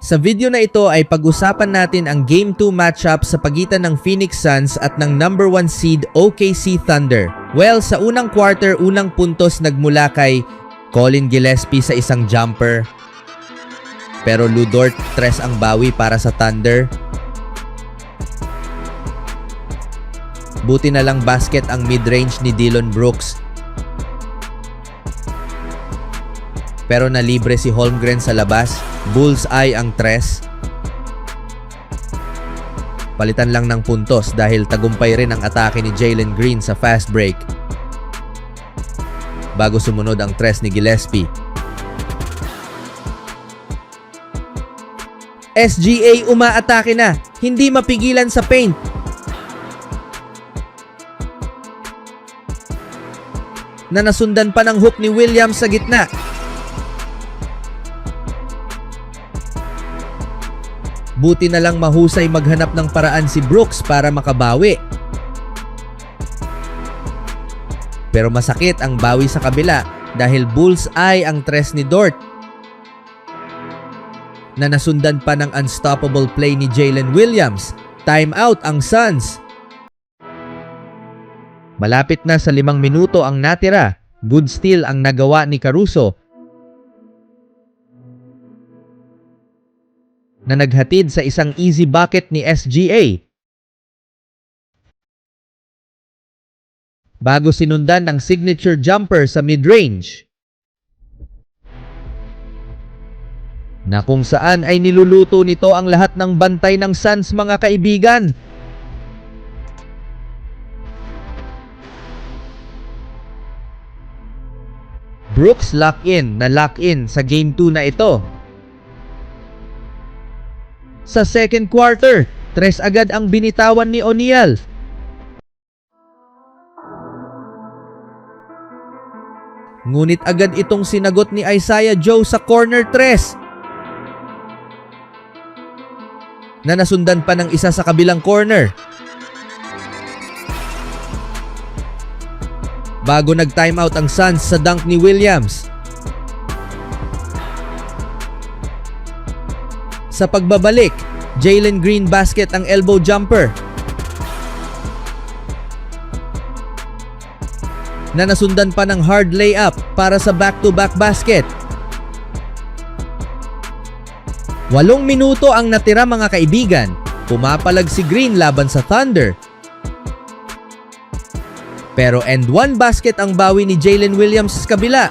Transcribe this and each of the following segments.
Sa video na ito ay pag-usapan natin ang Game 2 matchup sa pagitan ng Phoenix Suns at ng number 1 seed OKC Thunder. Well, sa unang quarter, unang puntos nagmula kay Colin Gillespie sa isang jumper. Pero Lu Dort 3 ang bawi para sa Thunder. Buti na lang basket ang mid-range ni Dillon Brooks. Pero nalibre si Holmgren sa labas. Bullseye ang 3. Palitan lang ng puntos dahil tagumpay rin ang atake ni Jalen Green sa fast break. Bago sumunod ang 3 ni Gillespie. SGA umaatake na. Hindi mapigilan sa paint. Na nasundan pa ng hook ni Williams sa gitna. Buti na lang mahusay maghanap ng paraan si Brooks para makabawi. Pero masakit ang bawi sa kabila dahil bullseye ang 3 ni Dort. Na nasundan pa ng unstoppable play ni Jalen Williams. Timeout ang Suns. Malapit na sa 5 minuto ang natira. Good steal ang nagawa ni Caruso na naghatid sa isang easy bucket ni SGA. Bago sinundan ng signature jumper sa mid-range. Na kung saan ay niluluto nito ang lahat ng bantay ng Suns, mga kaibigan. Brooks lock in sa Game 2 na ito. Sa second quarter, 3 agad ang binitawan ni O'Neal. Ngunit agad itong sinagot ni Isaiah Joe sa corner 3. Na nasundan pa ng isa sa kabilang corner. Bago nag-timeout ang Suns sa dunk ni Williams. Sa pagbabalik, Jalen Green basket ang elbow jumper. Na nasundan pa ng hard layup para sa back-to-back basket. 8 minuto ang natira, mga kaibigan. Pumapalag si Green laban sa Thunder. Pero end one basket ang bawi ni Jalen Williams sa kabila.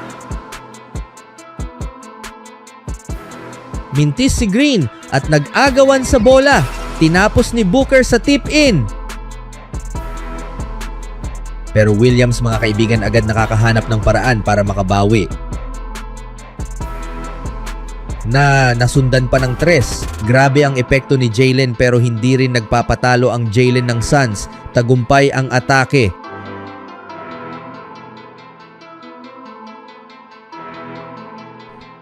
Mintis si Green at nag-agawan sa bola. Tinapos ni Booker sa tip-in. Pero Williams, mga kaibigan, agad nakakahanap ng paraan para makabawi. Na nasundan pa ng 3. Grabe ang epekto ni Jalen pero hindi rin nagpapatalo ang Jalen ng Suns. Tagumpay ang atake.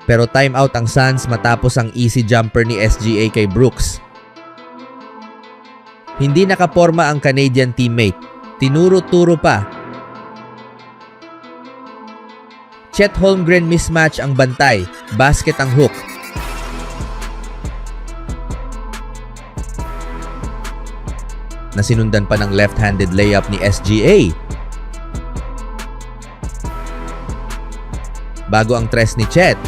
Pero timeout ang Suns matapos ang easy jumper ni SGA kay Brooks. Hindi nakaporma ang Canadian teammate. Tinuro-turo pa. Chet Holmgren mismatch ang bantay. Basket ang hook. Nasinundan pa ng left-handed layup ni SGA. Bago ang 3 ni Chet.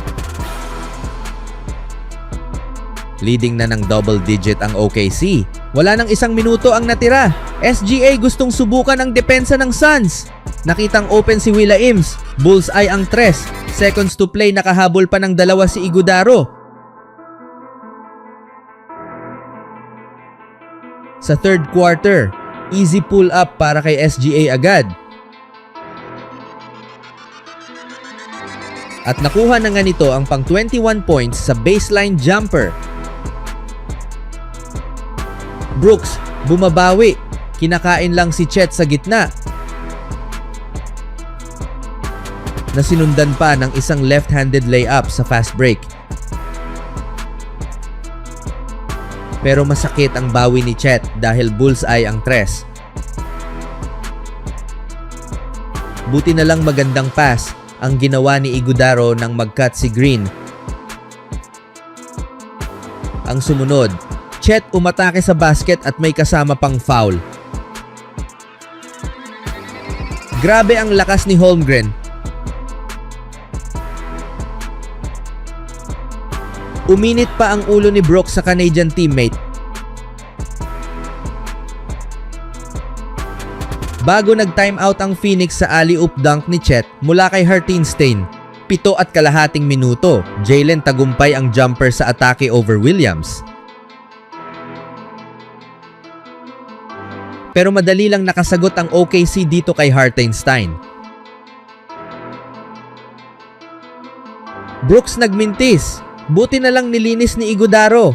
Leading na ng double digit ang OKC. Wala nang 1 minuto ang natira. SGA gustong subukan ang depensa ng Suns. Nakitang open si Willa Ims. Bullseye ang 3. Seconds to play, nakahabol pa ng 2 si Iguodaro. Sa third quarter, easy pull up para kay SGA agad. At nakuha na nga nito ang pang 21 points sa baseline jumper. Brooks, bumabawi. Kinakain lang si Chet sa gitna. Nasinundan pa ng isang left-handed layup sa fast break. Pero masakit ang bawi ni Chet dahil bullseye ang 3. Buti na lang magandang pass ang ginawa ni Iguodaro nang mag-cut si Green. Ang sumunod, Chet umatake sa basket at may kasama pang foul. Grabe ang lakas ni Holmgren. Uminit pa ang ulo ni Brooks sa Canadian teammate. Bago nag-timeout ang Phoenix sa alley-oop dunk ni Chet mula kay Hartenstein. 7.5 minuto, Jalen tagumpay ang jumper sa atake over Williams. Pero madali lang nakasagot ang OKC dito kay Hartenstein. Brooks nagmintis. Buti na lang nilinis ni Iguodaro.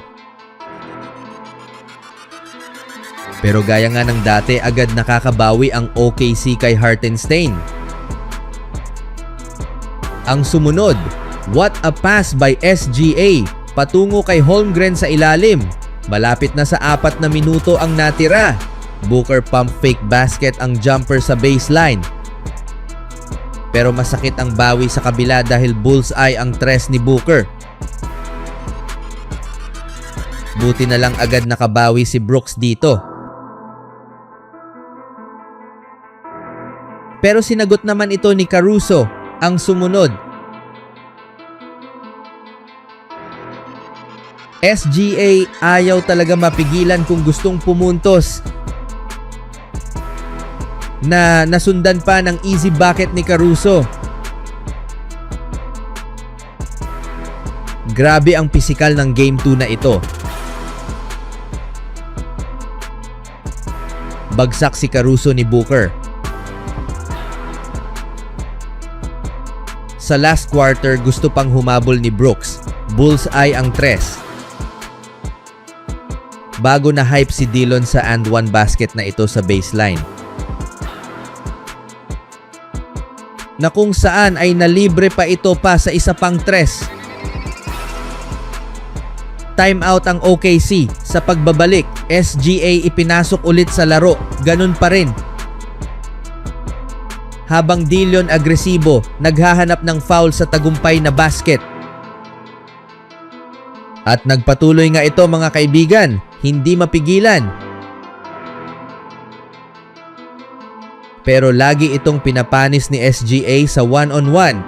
Pero gaya nga ng dati, agad nakakabawi ang OKC kay Hartenstein. Ang sumunod, what a pass by SGA. Patungo kay Holmgren sa ilalim. Malapit na sa 4 na minuto ang natira. Booker pump fake basket ang jumper sa baseline. Pero masakit ang bawi sa kabila dahil bullseye ang tres ni Booker. Buti na lang agad nakabawi si Brooks dito. Pero sinagot naman ito ni Caruso. Ang sumunod, SGA ayaw talaga mapigilan kung gustong pumuntos. Na nasundan pa ng easy bucket ni Caruso. Grabe ang pisikal ng Game 2 na ito. Bagsak si Caruso ni Booker. Sa last quarter, gusto pang humabol ni Brooks. Bullseye ang tres. Bago na hype si Dillon sa and one basket na ito sa baseline. Na kung saan ay nalibre pa ito pa sa isa pang tres. Timeout ang OKC. Sa pagbabalik, SGA ipinasok ulit sa laro. Ganun pa rin. Habang Dillon agresibo, naghahanap ng foul sa tagumpay na basket. At nagpatuloy nga ito mga kaibigan, hindi mapigilan. Pero lagi itong pinapanis ni SGA sa one-on-one.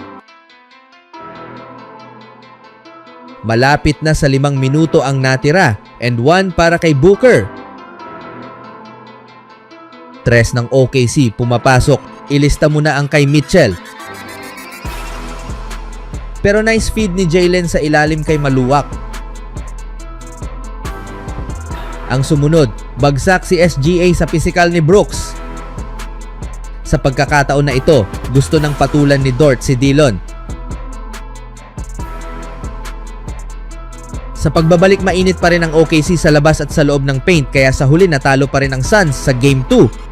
Malapit na sa 5 minuto ang natira and 1 para kay Booker. Tres ng OKC pumapasok. Ilista mo na ang kay Mitchell. Pero nice feed ni Jalen sa ilalim kay Maluwak. Ang sumunod, bagsak si SGA sa pisikal ni Brooks. Sa pagkakataon na ito, gusto ng patulan ni Dort si Dillon. Sa pagbabalik, mainit pa rin ang OKC sa labas at sa loob ng paint, kaya sa huli natalo pa rin ang Suns sa Game 2.